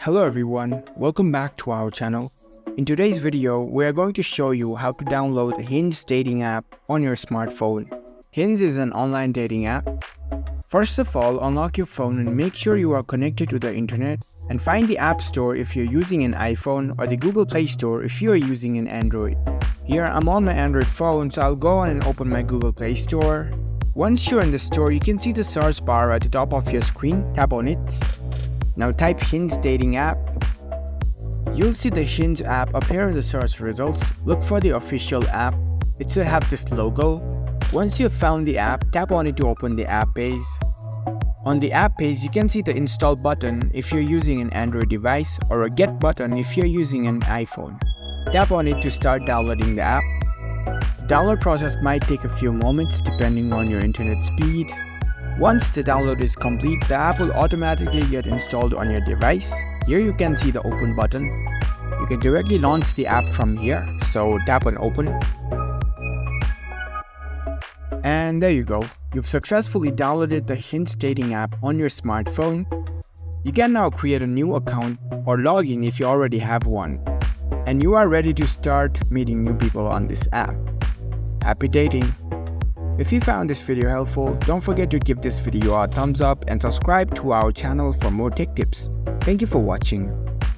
Hello everyone, welcome back to our channel. In today's video, we are going to show you how to download the Hinge dating app on your smartphone. Hinge is an online dating app. First of all, unlock your phone and make sure you are connected to the internet, and find the App Store if you're using an iPhone or the Google Play Store if you are using an Android. Here I'm on my Android phone, so I'll go on and open my Google Play Store. Once you're in the store, you can see the search bar at the top of your screen. Tap on it. Now type Hinge dating app. You'll see the Hinge app appear in the search results. Look for the official app. It should have this logo. Once you've found the app, tap on it to open the app page. On the app page, you can see the install button if you're using an Android device, or a get button if you're using an iPhone. Tap on it to start downloading the app. The download process might take a few moments depending on your internet speed. Once the download is complete, the app will automatically get installed on your device. Here you can see the open button. You can directly launch the app from here, so tap on open. And there you go. You've successfully downloaded the Hinge dating app on your smartphone. You can now create a new account or log in if you already have one. And you are ready to start meeting new people on this app. Happy dating! If you found this video helpful, don't forget to give this video a thumbs up and subscribe to our channel for more tech tips. Thank you for watching.